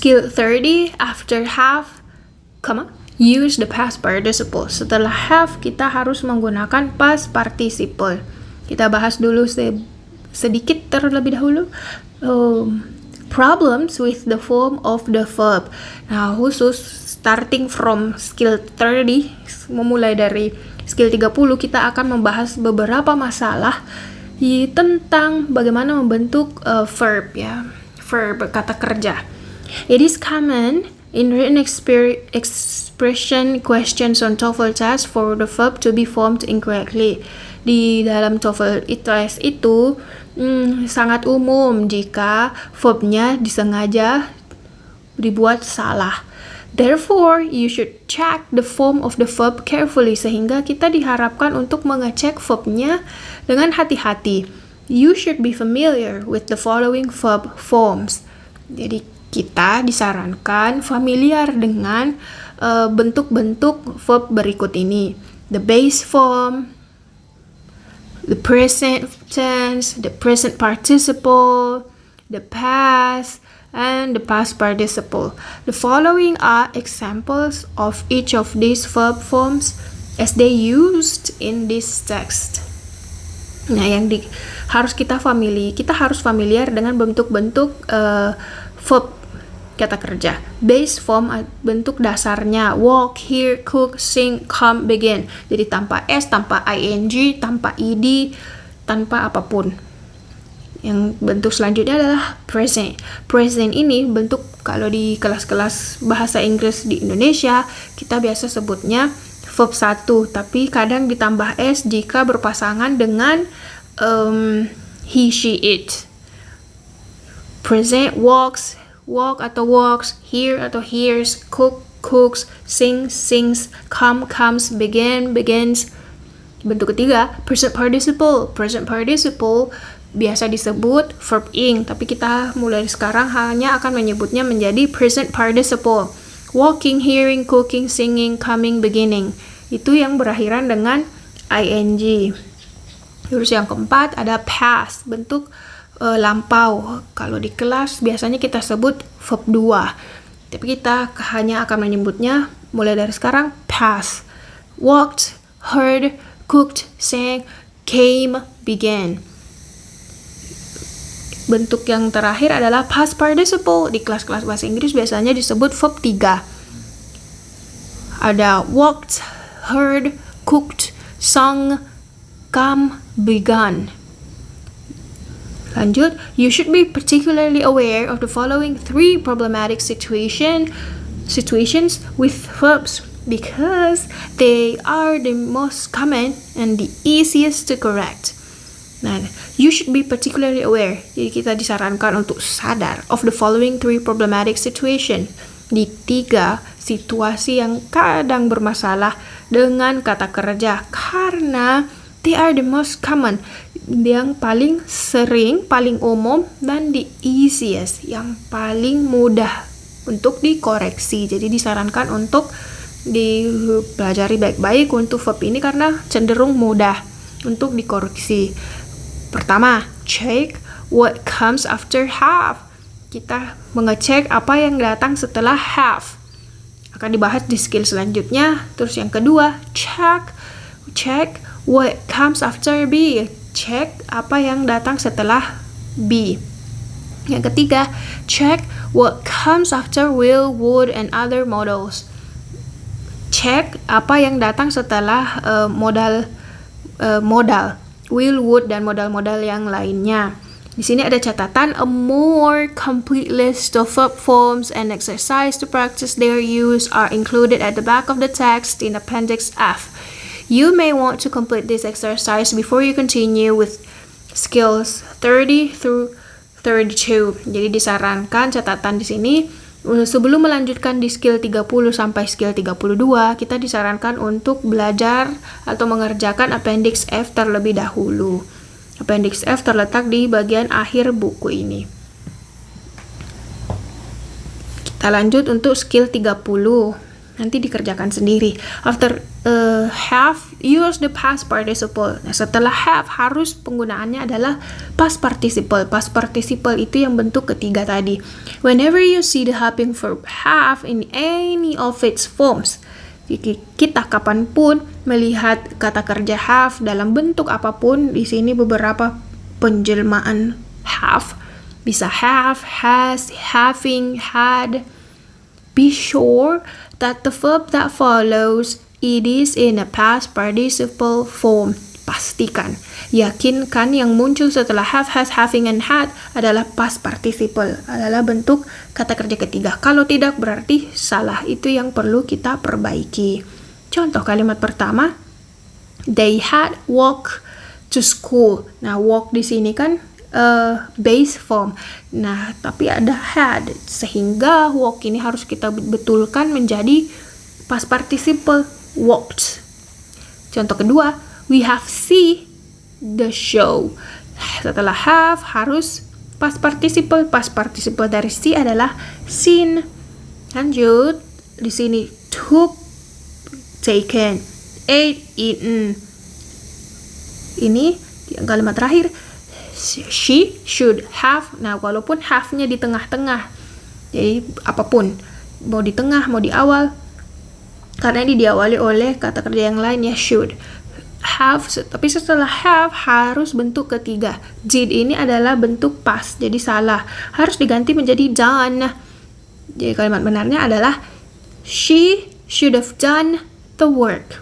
skill 30 after have, use the past participle. Setelah have, kita harus menggunakan past participle. Kita bahas dulu sedikit terlebih dahulu. Problems with the form of the verb. Nah, khusus starting from skill 30, memulai dari skill 30, kita akan membahas beberapa masalah tentang bagaimana membentuk verb ya. Verb, kata kerja. It is common in written expression questions on TOEFL test for the verb to be formed incorrectly. Di dalam TOEFL test itu sangat umum jika verbnya disengaja dibuat salah. Therefore, you should check the form of the verb carefully, sehingga kita diharapkan untuk mengecek verbnya dengan hati-hati. You should be familiar with the following verb forms. Jadi kita disarankan familiar dengan bentuk-bentuk verb berikut ini. The base form, the present tense, the present participle, the past, and the past participle. The following are examples of each of these verb forms as they used in this text. Nah, harus kita harus familiar dengan bentuk-bentuk verb kata kerja. Base form, bentuk dasarnya walk, hear, cook, sing, come, begin. Jadi tanpa s, tanpa ing, tanpa ed, tanpa apapun. Yang bentuk selanjutnya adalah present. Present ini bentuk kalau di kelas-kelas bahasa Inggris di Indonesia kita biasa sebutnya verb 1, tapi kadang ditambah s jika berpasangan dengan he, she, it. Present walk atau walks, hear atau hears, cook, cooks, sing, sings, come, comes, begin, begins. Bentuk ketiga, present participle. Present participle biasa disebut verb ing, tapi kita mulai sekarang hanya akan menyebutnya menjadi present participle. Walking, hearing, cooking, singing, coming, beginning. Itu yang berakhiran dengan ing. Terus yang keempat ada past, bentuk lampau. Kalau di kelas biasanya kita sebut verb 2, tapi kita hanya akan menyebutnya mulai dari sekarang past. Walked, heard, cooked, sang, came, began. Bentuk yang terakhir adalah past participle. Di kelas-kelas bahasa Inggris biasanya disebut verb 3. Ada walked, heard, cooked, sung, come, begun. Lanjut, you should be particularly aware of the following 3 problematic situations with verbs because they are the most common and the easiest to correct. Nah, you should be particularly aware. Jadi kita disarankan untuk sadar of the following 3 problematic situation. Di 3 situasi yang kadang bermasalah dengan kata kerja karena they are the most common, yang paling sering, paling umum, dan the easiest, yang paling mudah untuk dikoreksi. Jadi disarankan untuk dipelajari baik-baik untuk verb ini karena cenderung mudah untuk dikoreksi. Pertama, check what comes after have. Kita mengecek apa yang datang setelah have. Akan dibahas di skill selanjutnya. Terus yang kedua, check what comes after be. Cek apa yang datang setelah be. Yang ketiga, check what comes after will, would, and other modals. Cek apa yang datang setelah modal will, would, dan modal-modal yang lainnya. Di sini ada catatan, a more complete list of verb forms and exercise to practice their use are included at the back of the text in Appendix F. You may want to complete this exercise before you continue with skills 30 through 32. Jadi disarankan catatan di sini sebelum melanjutkan di skill 30 sampai skill 32, kita disarankan untuk belajar atau mengerjakan Appendix F terlebih dahulu. Appendix F terletak di bagian akhir buku ini. Kita lanjut untuk skill 30. nanti dikerjakan sendiri. After have, use the past participle. Nah, setelah have harus penggunaannya adalah past participle. Past participle itu yang bentuk ketiga tadi. Whenever you see the helping verb have in any of its forms, kita kapanpun melihat kata kerja have dalam bentuk apapun, di sini beberapa penjelmaan have. Bisa have, has, having, had. Be sure that the verb that follows it is in a past participle form. Pastikan, yakinkan yang muncul setelah have, has, having, and had adalah past participle, adalah bentuk kata kerja ketiga. Kalau tidak berarti salah, itu yang perlu kita perbaiki. Contoh kalimat pertama, they had walk to school. Nah, walk di sini kan base form. Nah, tapi ada had, sehingga walk ini harus kita betulkan menjadi past participle, walked. Contoh kedua, we have seen the show. Setelah have harus past participle. Past participle dari see adalah seen. Lanjut, di sini took, taken, ate, eaten. Ini yang kalimat terakhir, she should have. Nah, walaupun have-nya di tengah-tengah, jadi apapun, mau di tengah, mau di awal, karena ini diawali oleh kata kerja yang lain ya, should have. Tapi setelah have harus bentuk ketiga. Did ini adalah bentuk past, jadi salah, harus diganti menjadi done. Jadi kalimat benarnya adalah she should have done the work.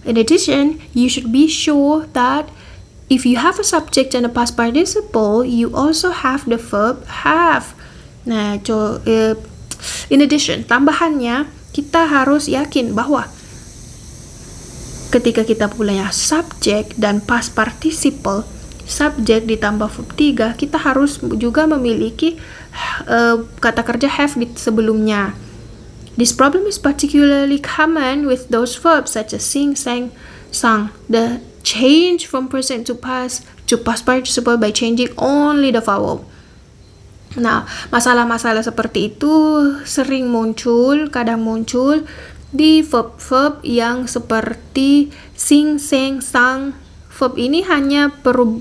In addition, you should be sure that if you have a subject and a past participle, you also have the verb have. Nah, in addition, tambahannya, kita harus yakin bahwa ketika kita punya subject dan past participle, subject ditambah verb 3, kita harus juga memiliki kata kerja have di sebelumnya. This problem is particularly common with those verbs such as sing, sang, sung. The change from present to past participle by changing only the vowel. Nah, masalah-masalah seperti itu kadang muncul di verb-verb yang seperti sing, sang, sung. Verb ini hanya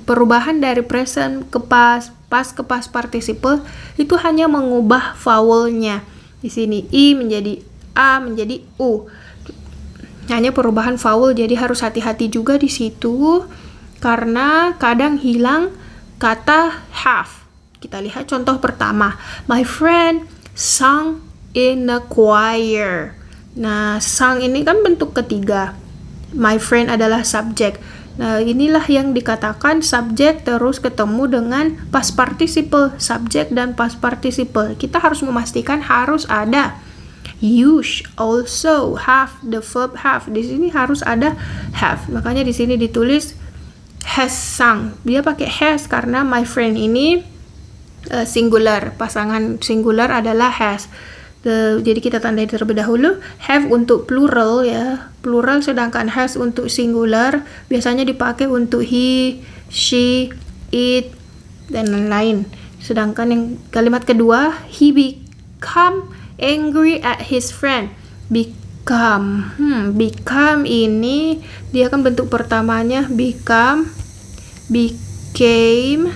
perubahan dari present ke past ke past participle, itu hanya mengubah vowelnya. Di sini i menjadi a menjadi u. Hanya perubahan vowel, jadi harus hati-hati juga di situ karena kadang hilang kata have. Kita lihat contoh pertama. My friend sang in the choir. Nah, sang ini kan bentuk ketiga. My friend adalah subjek. Nah, inilah yang dikatakan subjek terus ketemu dengan past participle, subjek dan past participle. Kita harus memastikan harus ada you also have the verb have. Di sini harus ada have. Makanya di sini ditulis has sung. Dia pakai has karena my friend ini singular. Pasangan singular adalah has. Jadi kita tandai terlebih dahulu have untuk plural ya, plural, sedangkan has untuk singular biasanya dipakai untuk he, she, it dan lain-lain. Sedangkan yang kalimat kedua, he become angry at his friend. Become ini dia kan bentuk pertamanya become, became,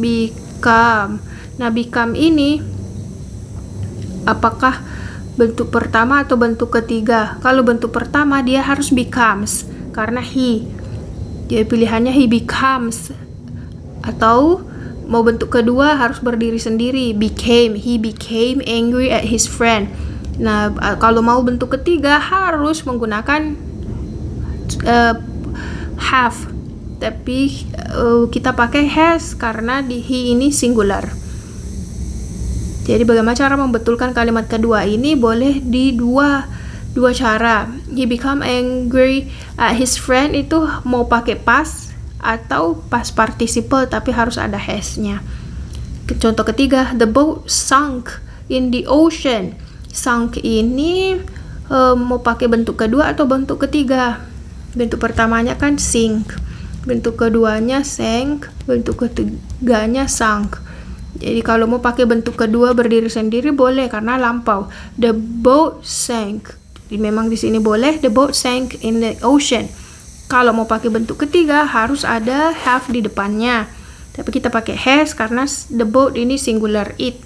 become. Nah, become ini apakah bentuk pertama atau bentuk ketiga? Kalau bentuk pertama dia harus becomes karena he. Jadi pilihannya he becomes. Atau mau bentuk kedua harus berdiri sendiri, became. He became angry at his friend. Nah, kalau mau bentuk ketiga harus menggunakan have. Tapi kita pakai has karena di he ini singular. Jadi bagaimana cara membetulkan kalimat kedua ini? Boleh di dua cara. He become angry at his friend itu mau pakai past atau past participle tapi harus ada has-nya. Contoh ketiga, the boat sunk in the ocean. Sunk ini mau pakai bentuk kedua atau bentuk ketiga? Bentuk pertamanya kan sink, bentuk keduanya sank, bentuk ketiganya sunk. Jadi kalau mau pakai bentuk kedua berdiri sendiri boleh karena lampau. The boat sank Memang di sini boleh, the boat sank in the ocean. Kalau mau pakai bentuk ketiga harus ada have di depannya. Tapi kita pakai has karena the boat ini singular it.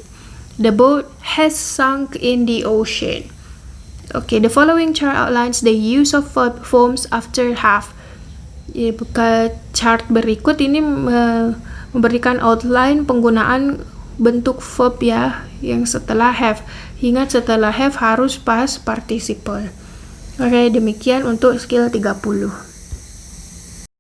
The boat has sunk in the ocean. Okay, the following chart outlines the use of verb forms after have. Buka chart berikut ini memberikan outline penggunaan bentuk verb ya yang setelah have. Ingat setelah have harus past participle. Oke, demikian untuk skill 30.